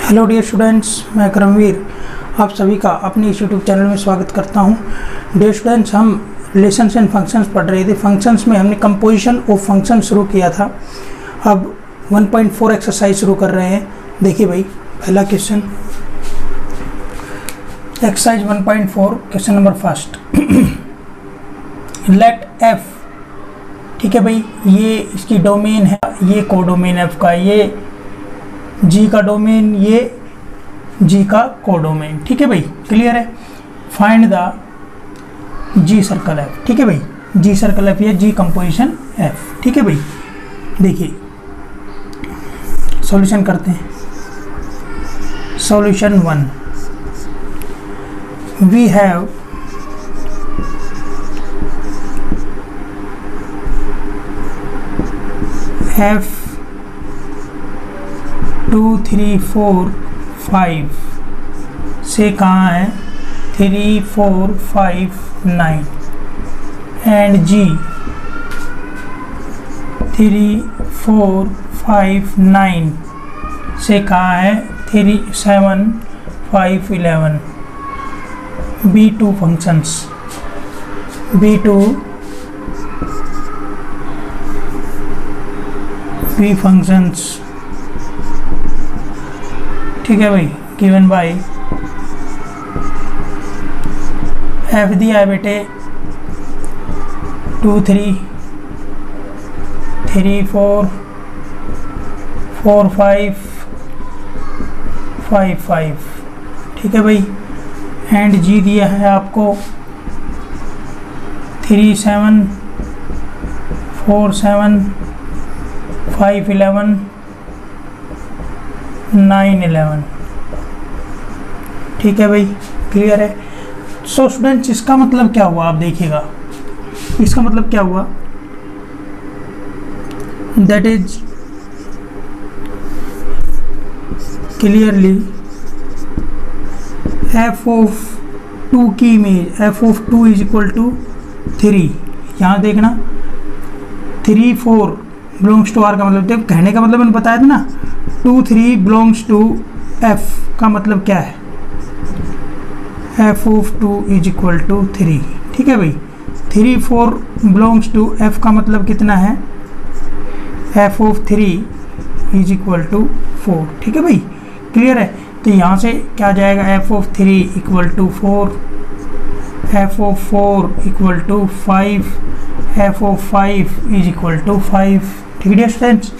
Hello dear students, मैं करमवीर आप सभी का अपने इस यूट्यूब चैनल में स्वागत करता हूं। डियर स्टूडेंट्स, हम रिलेशंस एंड फंक्शंस पढ़ रहे थे। फंक्शंस में हमने कंपोजिशन ऑफ फंक्शन शुरू किया था। अब 1.4 एक्सरसाइज शुरू कर रहे हैं। देखिए भाई, पहला question exercise 1.4 question number first. Let f, ठीक है भाई, ये इसकी डोमेन है, ये कोडोमेन एफ का, ये जी का डोमेन, ये जी का कोडोमेन। ठीक है भाई, क्लियर है। Find the g circle f. ठीक है भाई, जी सर्कल एफ या जी कंपोजिशन एफ। ठीक है भाई, देखिए सॉल्यूशन करते हैं। सॉल्यूशन 1, वी हैव एफ 2 3 4 5 से कहाँ है 3 4 5 9 एंड जी 3 4 5 9 से कहाँ है 3 7 5 11। B2 functions, B2 B functions, ठीक है भाई, गिवन बाय एफ दिया है बेटे 2 3 3 4 4 5 5 5। ठीक है भाई, एंड जी दिया है आपको 3 7 4 7 5 11 9 11। ठीक है भाई, क्लियर है। सो स्टूडेंट्स, इसका मतलब क्या हुआ आप देखिएगा, इसका मतलब क्या हुआ, that is clearly f of 2 की image f of 2 is equal to 3। यहाँ देखना 3 4 बिलोंग्स टू आर का मतलब, कहने का मतलब मैंने बताया था ना, 2 3 बिलोंग्स टू एफ का मतलब क्या है, f of 2 is equal to 3। ठीक है भाई, 3 4 बिलोंग्स टू एफ का मतलब कितना है, f of 3 is equal to 4। ठीक है भाई, क्लियर है। तो यहाँ से क्या जाएगा, f of 3 equal to 4, f of 4 equal to 5, f of 5 is equal to 5। ठीक है स्टूडेंट्स,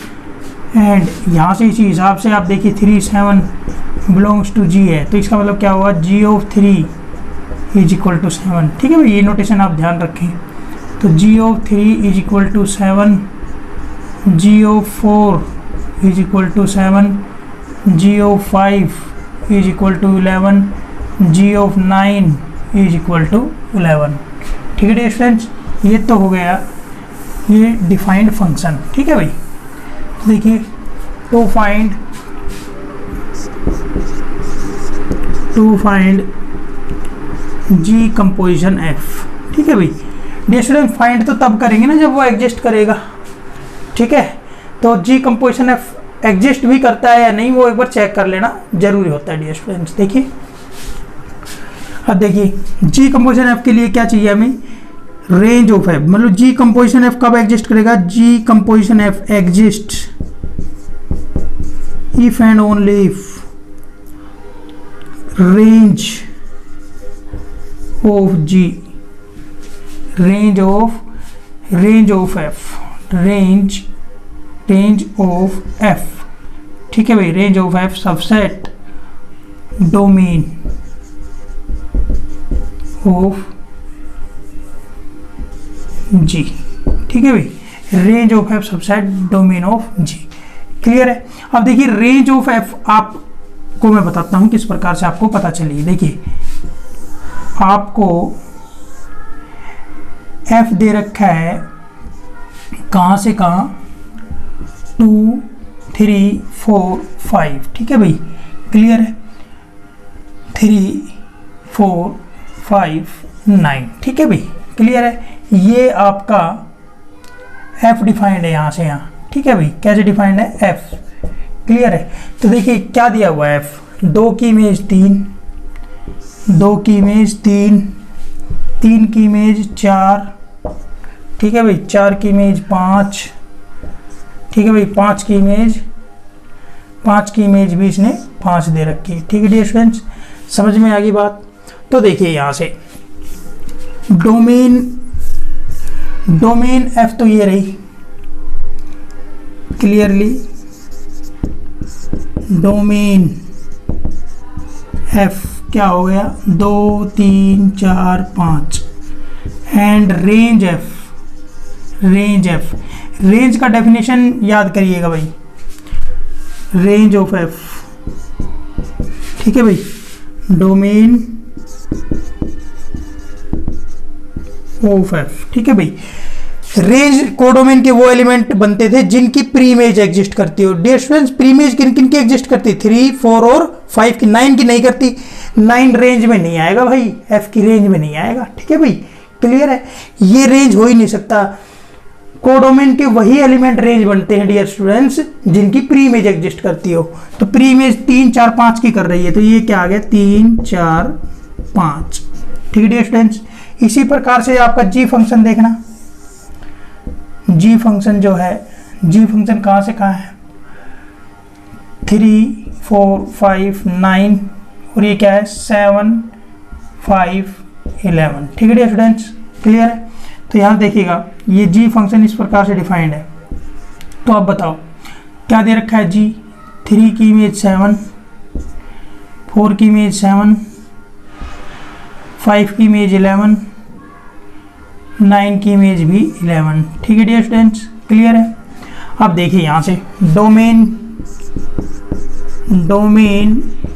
एंड यहाँ से इसी हिसाब से आप देखिए 3 7 बिलोंग्स टू जी है, तो इसका मतलब क्या हुआ, जी ऑफ 3 इज इक्वल टू 7। ठीक है भाई, ये नोटेशन आप ध्यान रखें। तो G of 3 is equal to 7, G of 4 is equal to 7, G of 5 is equal to 11, G of 9 is equal to 11। ठीक है स्टूडेंट्स, ये तो हो गया ये डिफाइंड फंक्शन। ठीक है भाई, देखिए to find g composition f. ठीक है भाई, डियर स्टूडेंट, फाइंड तो तब करेंगे ना जब वो एग्जिस्ट करेगा। ठीक है, तो जी कंपोजिशन एफ एग्जिस्ट भी करता है या नहीं, वो एक बार चेक कर लेना जरूरी होता है डियर स्टूडेंट्स। देखिए अब देखिए जी कंपोजिशन एफ के लिए क्या चाहिए हमें, रेंज ऑफ एफ, मतलब जी कंपोजिशन एफ कब एग्जिस्ट करेगा, G composition F exist if and only if range of G, range of F, range of F. ठीक है भाई, range of F subset domain of G. ठीक है भाई, range of F subset domain of G. Clear है। अब देखिए range of F आपको मैं बताता हूं किस प्रकार से आपको पता चलिए। देखिए आपको एफ दे रखा है कहां से कहां, 2 3 4 5। ठीक है भाई, क्लियर है, 3 4 5 9। ठीक है भाई, क्लियर है। ये आपका एफ डिफाइंड है यहाँ से यहाँ। ठीक है भाई, कैसे डिफाइंड है, एफ क्लियर है। तो देखिए क्या दिया हुआ है एफ, 2 की इमेज 3, 2 की इमेज 3, 3 की इमेज 4, ठीक है भाई, 4 की इमेज 5, ठीक है भाई, 5 की इमेज भी इसने 5 दे रखी। ठीक है डियर स्टूडेंट्स, समझ में आ गई बात। तो देखिए यहाँ से डोमेन एफ तो ये रही क्लियरली, डोमेन एफ क्या हो गया 2 3 4 5 एंड रेंज एफ, रेंज का डेफिनेशन याद करिएगा भाई, रेंज ऑफ एफ, ठीक है भाई, डोमेन ऑफ एफ, ठीक है भाई। रेंज कोडोमेन के वो एलिमेंट बनते थे जिनकी प्री इमेज एग्जिस्ट करती हो। डियर स्टूडेंट्स, प्री इमेज किन किन की एग्जिस्ट करती, 3 4 और 5 की, 9 की नहीं करती। 9 रेंज में नहीं आएगा भाई, एफ की रेंज में नहीं आएगा, ठीक है भाई, क्लियर है। ये रेंज हो ही नहीं सकता। कोडोमेन के वही एलिमेंट रेंज बनते हैं डियर स्टूडेंट्स जिनकी प्री इमेज एग्जिस्ट करती हो। तो प्री इमेज 3 4 5 की कर रही है, तो ये क्या आ गया 3 4 5, ठीक है डियर स्टूडेंट्स। इसी प्रकार से आपका जी फंक्शन देखना, जी फंक्शन जो है, जी फंक्शन कहाँ से कहाँ है 3 4 5 9 और ये क्या है 7 5 11, ठीक है डियर स्टूडेंट्स, क्लियर है। तो यहाँ देखिएगा ये जी फंक्शन इस प्रकार से डिफाइंड है। तो आप बताओ क्या दे रखा है जी, 3 की इमेज 7, 4 की इमेज 7, 5 की इमेज 11, 9 की इमेज भी 11, ठीक है डियर स्टूडेंट्स, क्लियर है। अब देखिए यहाँ से डोमेन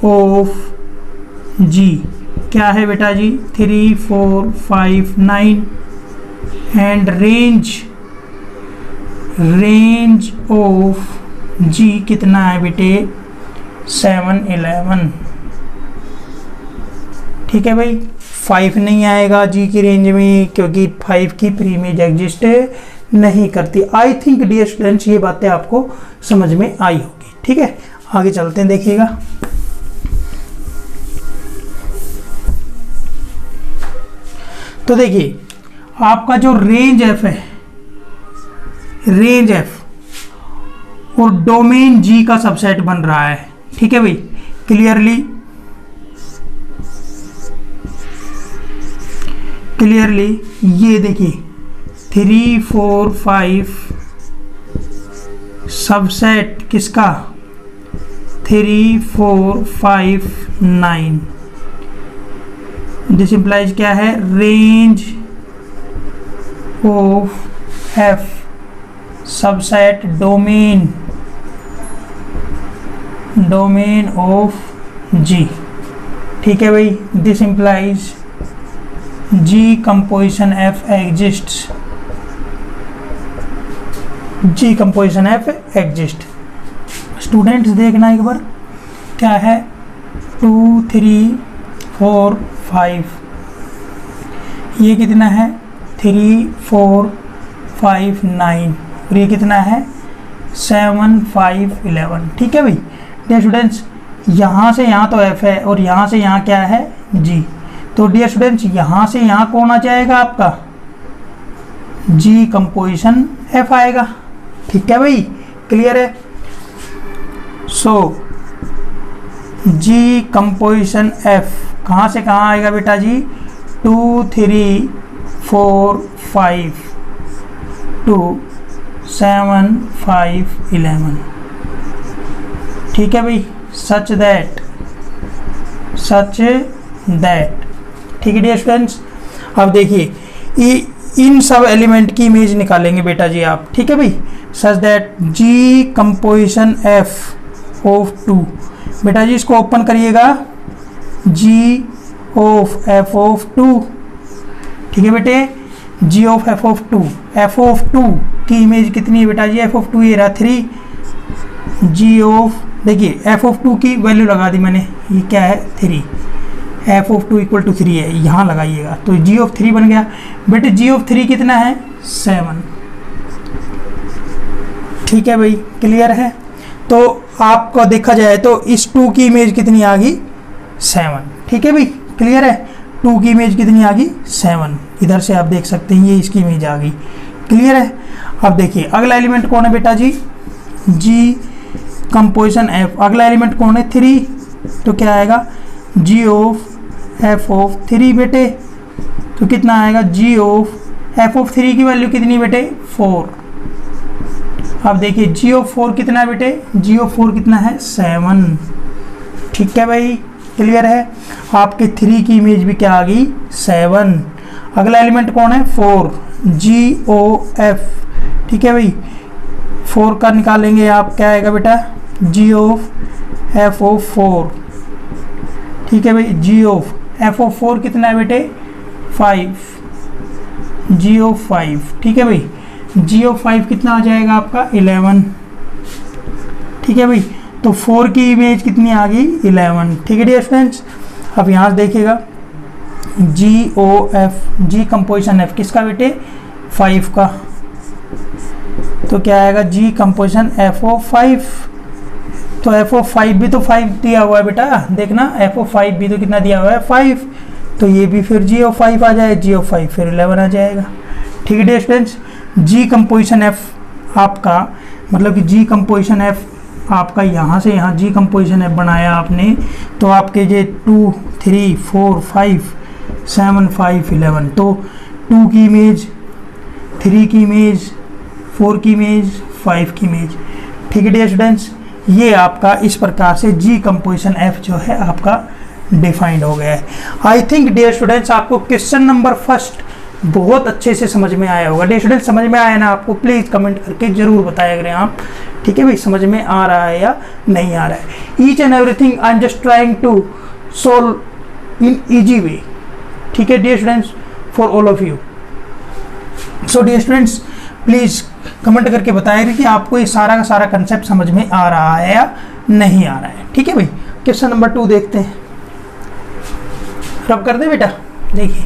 ऑफ जी क्या है बेटा जी 3 4 5 9 एंड रेंज ऑफ जी कितना है बेटे 7 11, ठीक है भाई। 5 नहीं आएगा जी की रेंज में क्योंकि 5 की प्री इमेज एग्जिस्ट नहीं करती। आई थिंक डियर स्टूडेंट्स ये बातें आपको समझ में आई होगी, ठीक है। आगे चलते हैं, देखिएगा तो देखिए आपका जो रेंज एफ है, रेंज एफ और डोमेन जी का सबसेट बन रहा है, ठीक है भाई, क्लियरली ये देखिए 3 4 5 सबसेट किसका 3 4 5 9, दिस इंप्लाइज क्या है range of F subset domain of G, ठीक है भाई। This implies G composition F exists, G composition F exist. Students देखना एक बार क्या है 2 3 4 5, ये कितना है 3 4 5 9 और ये कितना है 7 5 11, ठीक है भाई। डियर स्टूडेंट्स यहाँ से यहाँ तो एफ है और यहाँ से यहाँ क्या है जी, तो डियर स्टूडेंट्स यहाँ से यहाँ कौन आ जाएगा आपका जी कंपोजिशन एफ आएगा, ठीक है भाई, क्लियर है। सो जी कंपोजिशन एफ कहाँ से कहाँ आएगा बेटा जी 2 3 4 5 2 7 5 11, ठीक है भाई, सच दैट, ठीक है डियर स्टूडेंट्स। अब देखिए इन सब एलिमेंट की इमेज निकालेंगे बेटा जी आप, ठीक है भाई, such that g composition f of 2, बेटा जी इसको ओपन करिएगा, जी ऑफ एफ ऑफ 2, ठीक है बेटे, जी of F of 2, F of 2 की इमेज कितनी है बेटा जी एफ ऑफ 2 ये रहा 3, जी ऑफ देखिए एफ ऑफ 2 की वैल्यू लगा दी मैंने, ये क्या है 3, एफ ऑफ 2 इक्वल टू 3 है, यहाँ लगाइएगा तो जी ऑफ 3 बन गया बेटे। जी ऑफ 3 कितना है 7, ठीक है भाई, क्लियर है। तो आपको देखा जाए तो इस 2 की इमेज कितनी आ गई 7। ठीक है भाई, क्लियर है। 2 की इमेज कितनी आ गई 7, इधर से आप देख सकते हैं ये इसकी इमेज आ गई, क्लियर है। अब देखिए अगला एलिमेंट कौन है बेटा जी, जी कंपोजिशन एफ। अगला एलिमेंट कौन है 3, तो क्या आएगा जी ऑफ एफ ऑफ 3 बेटे, तो कितना आएगा जी ऑफ एफ ऑफ 3 की वैल्यू कितनी बेटे 4। अब देखिए जी ऑफ 4 कितना है बेटे, जी ऑफ 4 कितना है 7। ठीक है भाई, क्लियर है। आपके 3 की इमेज भी क्या आ गई 7। अगला एलिमेंट कौन है 4, जी ओ एफ। ठीक है भाई, 4 का निकालेंगे आप, क्या आएगा बेटा जी ऑफ एफ ऑफ 4। ठीक है भाई, जी ऑफ एफ ऑफ 4 कितना है बेटे 5, जी ऑफ 5। ठीक है भाई, जी ऑफ 5 कितना आ जाएगा आपका 11। ठीक है भाई, तो 4 की इमेज कितनी आ गई 11। ठीक है डियर स्टूडेंट्स, अब यहाँ से देखिएगा जी ओ एफ, जी कंपोजिशन एफ किसका बेटे 5 का, तो क्या आएगा जी कंपोजिशन एफ ओ 5। तो एफ ओ 5 भी तो 5 दिया हुआ है बेटा, देखना एफ ओ 5 भी तो कितना दिया हुआ है 5, तो ये भी फिर जी ओ 5 आ जाए, जी ओ 5 फिर 11 आ जाएगा। ठीक है डियर स्टूडेंट्स, जी कंपोजिशन एफ आपका मतलब कि जी कंपोजिशन एफ आपका यहाँ से यहाँ जी कंपोजिशन एफ बनाया आपने, तो आपके ये 2 3 4 5 7 5 11, तो 2 की इमेज 3 की इमेज 4 की इमेज 5 की इमेज। ठीक है डियर स्टूडेंट्स, ये आपका इस प्रकार से जी कंपोजिशन एफ जो है आपका डिफाइंड हो गया है। आई थिंक डियर स्टूडेंट्स आपको क्वेश्चन नंबर फर्स्ट बहुत अच्छे से समझ में आया होगा। डियर स्टूडेंट्स समझ में आया ना आपको, प्लीज़ कमेंट करके जरूर बताया करें आप। ठीक है भाई, समझ में आ रहा है या नहीं आ रहा है। Each and everything I am just trying to solve in easy way. ठीक है dear students, for all of you. So dear students please comment करके बताएगा कि आपको ये सारा का सारा कंसेप्ट समझ में आ रहा है या नहीं आ रहा है। ठीक है भाई, क्वेश्चन नंबर 2 देखते हैं। रब कर दे बेटा, देखिए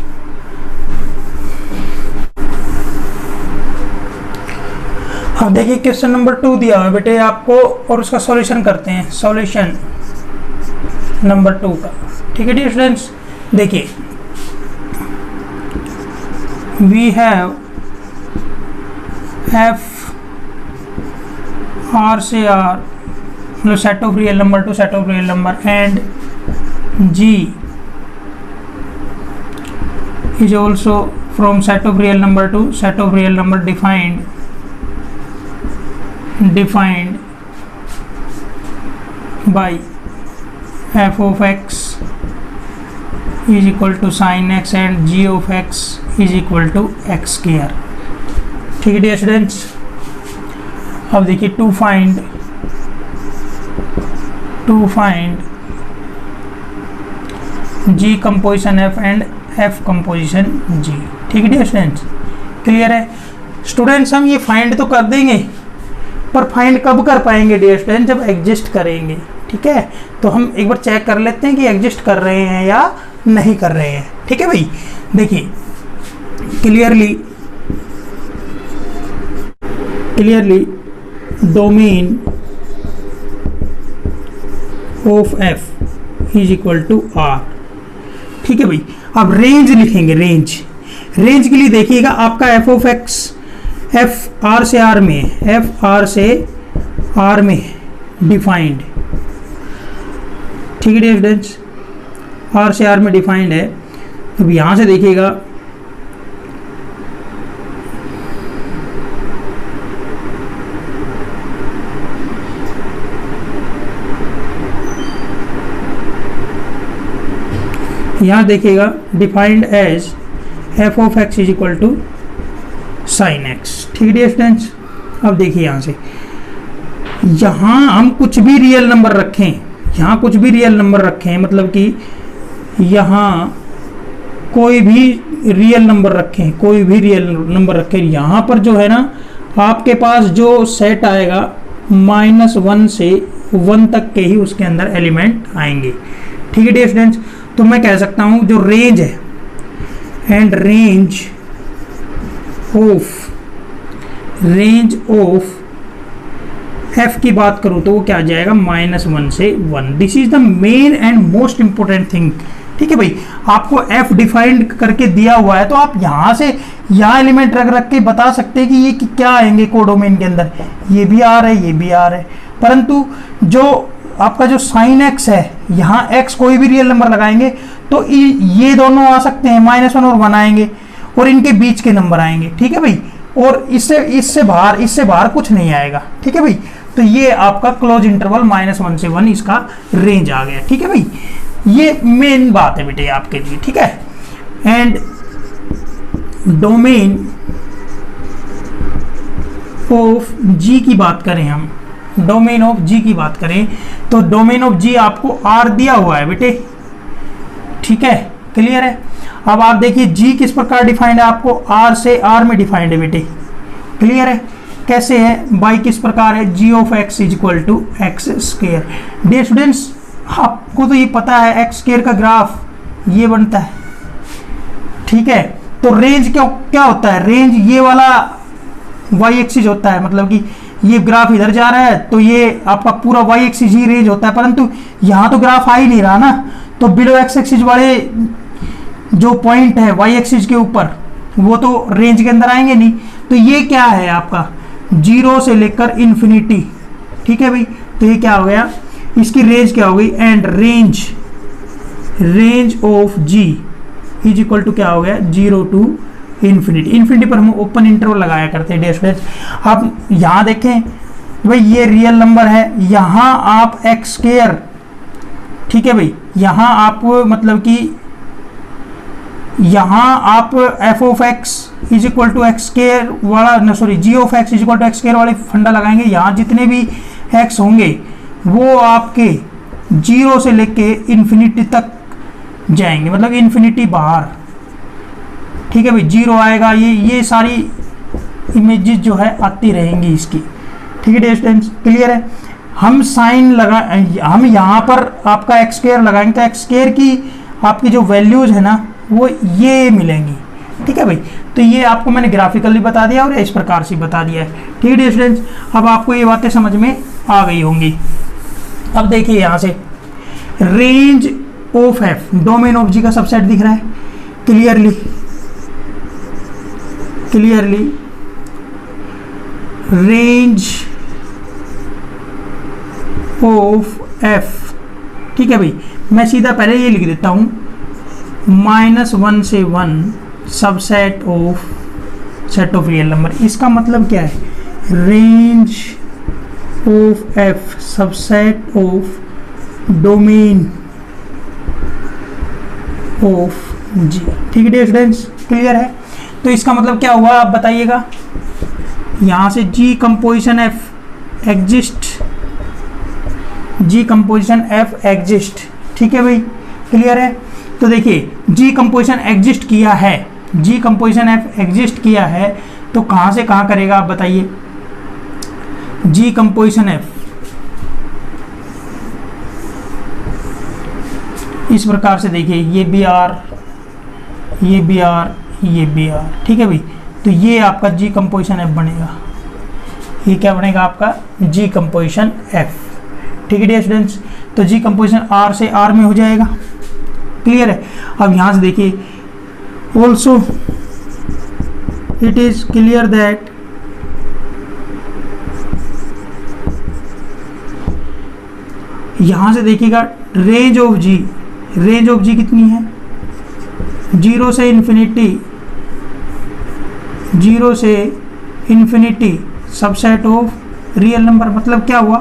अब देखिए क्वेश्चन नंबर 2 दिया हुआ है बेटे आपको, और उसका सॉल्यूशन करते हैं। सॉल्यूशन नंबर 2 का। ठीक है डियर स्टूडेंट्स, देखिए वी हैव एफ आर से आर मतलब set of real number to set of real number and g is also from set of real number to set of real number defined by f of x is equal to sin x and g of x is equal to x square। ठीक है dear students, अब देखिए to find g composition f and f composition g। ठीक है dear students, clear है। Students हम ये find तो कर देंगे, पर फाइंड कब कर पाएंगे डियर स्टूडेंट्स, जब एग्जिस्ट करेंगे। ठीक है, तो हम एक बार चेक कर लेते हैं कि एग्जिस्ट कर रहे हैं या नहीं कर रहे हैं। ठीक है भाई, देखिए clearly domain of f is equal to r। ठीक है भाई, अब रेंज लिखेंगे। रेंज के लिए देखिएगा आपका f of x f r से r में है, f r से r में डिफाइंड। ठीक है डियर स्टूडेंट्स, r से r में डिफाइंड है। अब यहाँ से देखिएगा यहाँ देखिएगा defined as f of x is equal to sine x। ठीक है डियर स्टूडेंट्स, अब देखिए यहाँ से यहाँ हम कुछ भी रियल नंबर रखें, मतलब कि यहाँ कोई भी रियल नंबर रखें, यहाँ पर जो है ना आपके पास जो सेट आएगा -1 से 1 तक के ही उसके अंदर एलिमेंट आएंगे। ठीक है डियर स्टूडेंट्स, तो मैं कह सकता हूँ जो रेंज है एंड रेंज ऑफ एफ की बात करूं तो वो क्या आ जाएगा -1 से 1। This is the main and most important thing. ठीक है भाई, आपको एफ डिफाइंड करके दिया हुआ है तो आप यहाँ से यहाँ एलिमेंट रख रख के बता सकते हैं कि ये क्या आएंगे कोडोमेन के अंदर, ये भी आ रहा है, ये भी आ रहा है। परंतु जो आपका जो साइन एक्स है, यहाँ एक्स कोई भी रियल नंबर लगाएंगे तो ये दोनों आ सकते हैं, -1 और 1 आएंगे और इनके बीच के नंबर आएंगे। ठीक है भाई, और इससे बाहर कुछ नहीं आएगा। ठीक है भाई, तो ये आपका क्लोज इंटरवल -1 से 1 इसका रेंज आ गया। ठीक है भाई, ये मेन बात है बेटे आपके लिए। ठीक है, एंड डोमेन ऑफ जी की बात करें, हम डोमेन ऑफ जी की बात करें तो डोमेन ऑफ जी आपको आर दिया हुआ है बेटे। ठीक है, क्लियर है। अब आप देखिए जी किस प्रकार डिफाइंड है, आपको आर से आर में डिफाइंड है बेटे। क्लियर है, कैसे है बाई किस प्रकार है, G of x is equal to X square. Dear students, आपको तो ये पता है एक्स स्क्वायर का ग्राफ ये बनता है। ठीक है, तो रेंज क्या होता है, रेंज ये वाला वाई एक्सिस होता है, मतलब कि ये ग्राफ इधर जा रहा है तो ये आपका पूरा वाई एक्सिस ही रेंज होता है। परंतु यहाँ तो ग्राफ आ ही नहीं रहा ना, तो बिलो एक्स एक्सिस वाले जो पॉइंट है वाई एक्सिस के ऊपर वो तो रेंज के अंदर आएंगे नहीं। तो ये क्या है आपका 0 से लेकर इन्फिनिटी। ठीक है भाई, तो ये क्या हो गया, इसकी रेंज क्या हो गई, and range of g is equal to क्या हो गया 0 टू इन्फिनिटी। इन्फिनिटी पर हम ओपन इंटरवल लगाया करते हैं डियर स्टूडेंट्स। आप यहाँ देखें भाई, ये रियल नंबर है, यहाँ आप एक्स स्क्वायर, ठीक है भाई, यहाँ आप मतलब कि यहाँ आप F of x is equal to X square वाला G of x is equal to X square वाले फंडा लगाएंगे। यहाँ जितने भी एक्स होंगे वो आपके 0 से लेके इन्फिनिटी तक जाएंगे, मतलब इन्फिनिटी बाहर। ठीक है भाई, 0 आएगा, ये सारी इमेजेस जो है आती रहेंगी इसकी। ठीक है डियर स्टूडेंट्स, क्लियर है। हम साइन हम यहाँ पर आपका एक्स स्क्वायर लगाएंगे तो एक्स स्क्वायर की आपकी जो वैल्यूज है ना वो ये मिलेंगी। ठीक है भाई, तो ये आपको मैंने ग्राफिकली बता दिया और इस प्रकार से बता दिया है। ठीक है डियर स्टूडेंट्स, अब आपको ये बातें समझ में आ गई होंगी। अब देखिए यहाँ से range of F, domain of G का सबसेट दिख रहा है क्लियरली रेंज ऑफ एफ। ठीक है भाई, मैं सीधा पहले ये लिख देता हूँ -1 से 1 subset of set of real number. इसका मतलब क्या है, range of F subset of domain of G. ठीक है डियर स्टूडेंट्स, क्लियर है। तो इसका मतलब क्या हुआ आप बताइएगा, यहाँ से जी कंपोजिशन एफ एग्जिस्ट, जी कंपोजिशन एफ एग्जिस्ट। ठीक है भाई, क्लियर है। तो देखिए जी कंपोजिशन एग्जिस्ट किया है, जी कंपोजिशन एफ एग्जिस्ट किया है तो कहाँ से कहाँ करेगा आप बताइए। जी कंपोजिशन एफ इस प्रकार से देखिए, ये बी आर, ये बी आर, ये बी आर। ठीक है भाई, तो ये आपका जी कंपोजिशन एफ बनेगा। ये क्या बनेगा आपका जी कंपोजिशन एफ। ठीक है डियर स्टूडेंट्स, तो जी कंपोजिशन आर से आर में हो जाएगा। क्लियर है। अब यहाँ से देखिए, also it is clear that यहाँ से देखिएगा range of G, range of G कितनी है 0 से इन्फिनिटी, 0 से infinity subset of real number. मतलब क्या हुआ,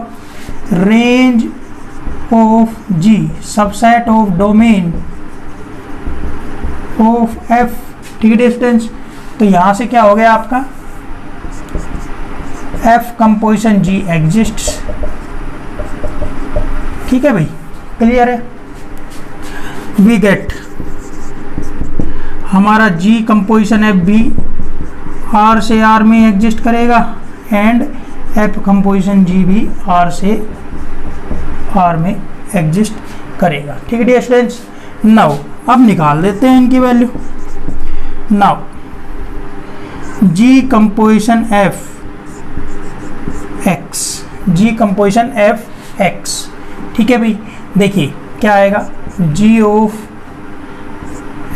range of G subset of domain of F. ठीक है डिस्टेंस, तो यहां से क्या हो गया आपका एफ कंपोजिशन जी एग्जिस्ट्स। ठीक है भाई, क्लियर है। वी गेट हमारा जी कंपोजिशन एफ भी आर से आर में एग्जिस्ट करेगा एंड एफ कंपोजिशन जी भी आर से आर में एग्जिस्ट करेगा। ठीक है डियर स्टूडेंट्स, नाउ अब निकाल देते हैं इनकी वैल्यू। नाउ जी composition F X G composition F X. ठीक है भाई, देखिए क्या आएगा, G of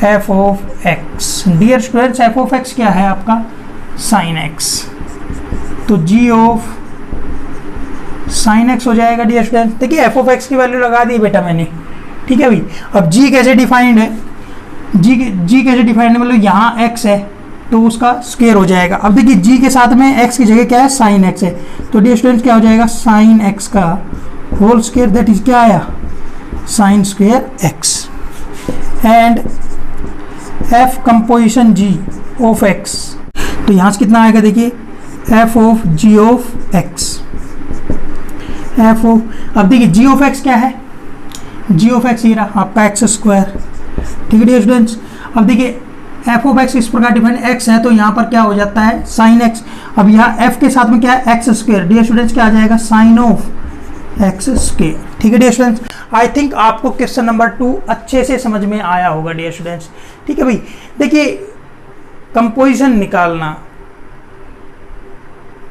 F of x. Dear students, F of x क्या है आपका, साइन एक्स, तो जी ऑफ साइन एक्स हो जाएगा। डियर स्टूडेंट्स देखिए एफ ऑफ एक्स की वैल्यू लगा दी बेटा मैंने। ठीक है भाई, अब जी कैसे डिफाइंड है, जी कैसे डिफाइंड है, मतलब यहाँ एक्स है तो उसका स्क्वायर हो जाएगा। अब देखिए जी के साथ में एक्स की जगह क्या है, साइन एक्स है, तो डियर स्टूडेंट्स क्या हो जाएगा, साइन एक्स का होल स्क्वायर, दैट इज क्या आया, sine square x. And F composition g of x, तो यहाँ से कितना आएगा, देखिए f of g of x, f of, अब देखिए जी ऑफ एक्स क्या है, जी ऑफ एक्स ये रहा आपका एक्स स्क्वायर। ठीक है डियर स्टूडेंट्स, अब देखिए एफ ऑफ एक्स इस प्रकार डिफाइंड एक्स है, तो यहाँ पर क्या हो जाता है, साइन एक्स। अब यहाँ एफ के साथ में क्या है, एक्स स्क्वायर, डियर स्टूडेंट्स क्या आ जाएगा, साइन ऑफ एक्स स्क्वायर। ठीक है डियर स्टूडेंट्स, आई थिंक आपको क्वेश्चन नंबर 2 अच्छे से समझ में आया होगा डियर स्टूडेंट्स। ठीक है भाई, देखिए कंपोजिशन निकालना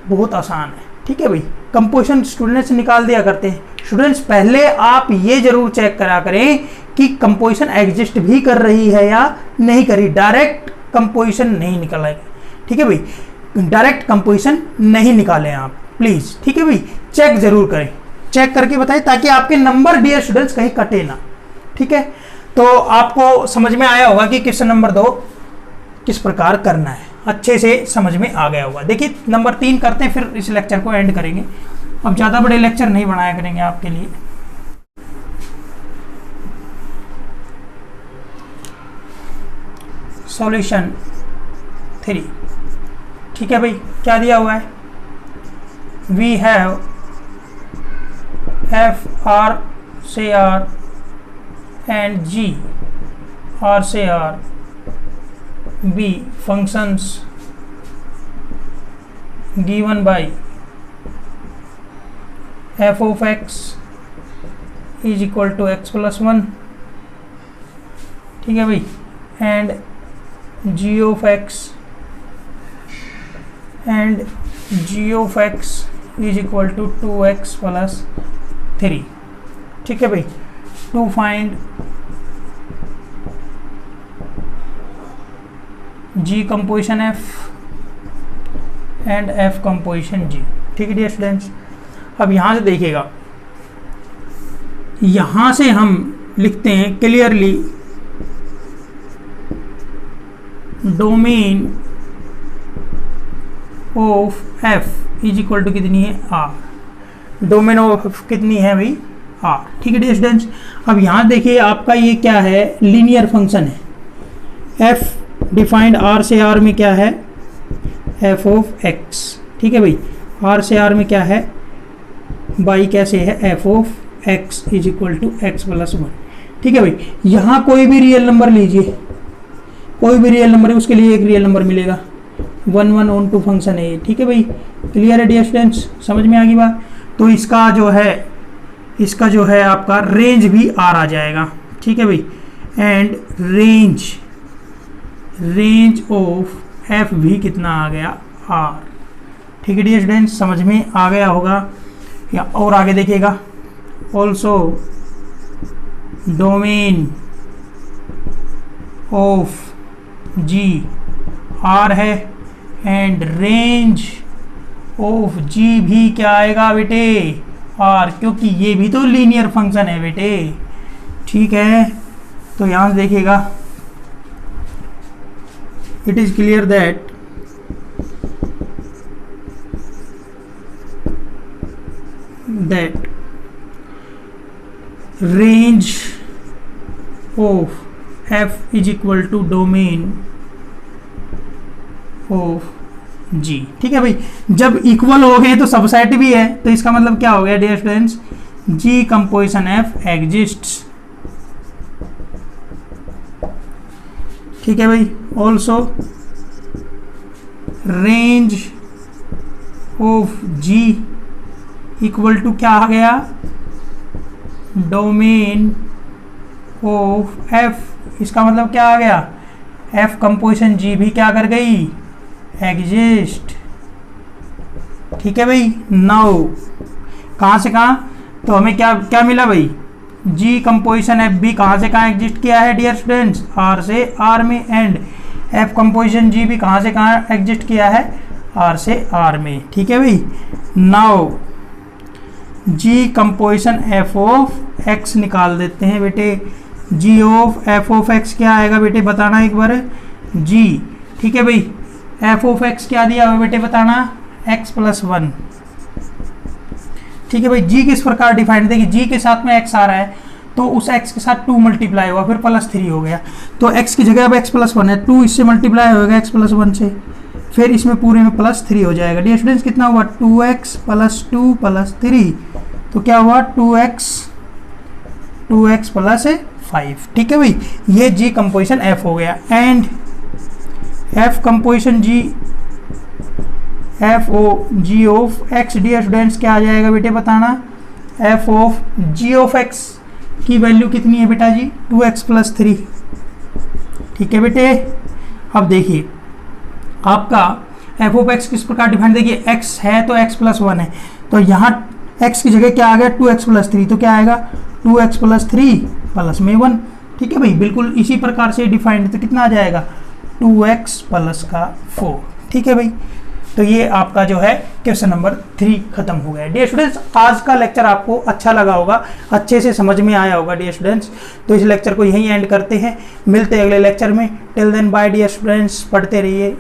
बहुत आसान है। ठीक है भाई, कंपोजिशन स्टूडेंट्स निकाल दिया करते हैं। स्टूडेंट्स पहले आप ये जरूर चेक करा करें कि कंपोजिशन एग्जिस्ट भी कर रही है या नहीं करी, डायरेक्ट कंपोजिशन नहीं निकालेगा। ठीक है भाई, डायरेक्ट कंपोजिशन नहीं निकालें आप प्लीज। ठीक है भाई, चेक जरूर करें, चेक करके बताएं ताकि आपके नंबर डियर स्टूडेंट्स कहीं कटे ना। ठीक है, तो आपको समझ में आया होगा कि क्वेश्चन नंबर 2 किस प्रकार करना है, अच्छे से समझ में आ गया होगा। देखिए नंबर 3 करते हैं, फिर इस लेक्चर को एंड करेंगे। अब ज़्यादा बड़े लेक्चर नहीं बनाया करेंगे आपके लिए। सॉल्यूशन 3। ठीक है भाई, क्या दिया हुआ है, वी हैव एफ आर से आर एंड जी आर से R be functions given by f of x is equal to x plus 1। ठीक है भाई, and g of x is equal to 2x plus 3। ठीक है भाई, to find G composition F and F composition G. ठीक है dear students, अब यहाँ से देखिएगा, यहाँ से हम लिखते हैं clearly domain of f is equal to कितनी है, आर। डोमेन ऑफ एफ कितनी है भाई, आर। ठीक है डियर स्टूडेंट्स, अब यहाँ देखिए आपका ये क्या है, लीनियर फंक्शन है। एफ डिफाइंड आर से आर में क्या है, एफ ऑफ एक्स। ठीक है भाई, आर से आर में क्या है, बाई कैसे है, f of x is equal to x plus 1। ठीक है भाई, यहाँ कोई भी रियल नंबर लीजिए, कोई भी रियल नंबर है उसके लिए एक रियल नंबर मिलेगा, 1 1 ऑन टू फंक्शन है ये। ठीक है भाई, क्लियर है डियर स्टूडेंट्स, समझ में आ गई बात। तो इसका जो है आपका रेंज भी आर आ जाएगा। ठीक है भाई, एंड रेंज ऑफ एफ भी कितना आ गया, आर। ठीक है डियर स्टूडेंट्स, समझ में आ गया होगा। या और आगे देखिएगा, also domain of g R है एंड रेंज ऑफ जी भी क्या आएगा बेटे, आर, क्योंकि ये भी तो लीनियर फंक्शन है बेटे। ठीक है, तो यहाँ से देखिएगा, it is clear that range of f is equal to domain of g। ठीक है भाई, जब इक्वल हो गए तो सबसेट भी है, तो इसका मतलब क्या हो गया dear students, g composition f exists। ठीक है भाई, also range of g equal to क्या आ गया, डोमेन ऑफ एफ। इसका मतलब क्या आ गया, एफ कंपोजिशन जी भी क्या कर गई, एग्जिस्ट। ठीक है भाई, नाउ कहाँ से कहाँ, तो हमें क्या क्या मिला भाई, जी कंपोजिशन एफ बी कहाँ से कहाँ एग्जिस्ट किया है डियर स्टूडेंट्स, आर से आर में, एंड एफ कंपोजिशन जी भी कहाँ से कहाँ एग्जिस्ट किया है, आर से आर में। ठीक है भाई। Now ji composition f of x निकाल देते हैं बेटे। जी ऑफ एफ ऑफ एक्स क्या आएगा बेटे, बताना एक बार जी। ठीक है भाई, एफ ऑफ एक्स क्या दिया हुआ बेटे, बताना एक्स प्लस 1। ठीक है भाई, जी किस प्रकार डिफाइंड, देखिए जी के साथ में एक्स आ रहा है तो उस एक्स के साथ 2 मल्टीप्लाई हुआ, फिर प्लस 3 हो गया, तो एक्स की जगह अब एक्स प्लस 1 है, 2 इससे मल्टीप्लाई होगा एक्स प्लस 1 से, फिर इसमें पूरे में प्लस 3 हो जाएगा। डियर स्टूडेंट्स कितना हुआ, 2x प्लस 2 प्लस 3, तो क्या हुआ 2x प्लस 5। ठीक है भाई, ये जी कंपोजिशन एफ हो गया। And F composition g, f o g of x dear students क्या आ जाएगा बेटे, बताना f of g of x की वैल्यू कितनी है बेटा जी, 2x प्लस 3। ठीक है बेटे, अब देखिए आपका एफ ऑफ एक्स किस प्रकार डिफाइन, देखिए x है तो x प्लस 1 है, तो यहाँ x की जगह क्या आ गया 2x प्लस 3, तो क्या आएगा 2x प्लस 3 प्लस में 1। ठीक है भाई, बिल्कुल इसी प्रकार से डिफाइंड, तो कितना आ जाएगा 2x प्लस का 4। ठीक है भाई, तो ये आपका जो है क्वेश्चन नंबर 3 खत्म हो गया। डियर स्टूडेंट्स, आज का लेक्चर आपको अच्छा लगा होगा, अच्छे से समझ में आया होगा डियर स्टूडेंट्स, तो इस लेक्चर को यहीं एंड करते हैं, मिलते हैं अगले लेक्चर में। Till then bye dear students, पढ़ते रहिए।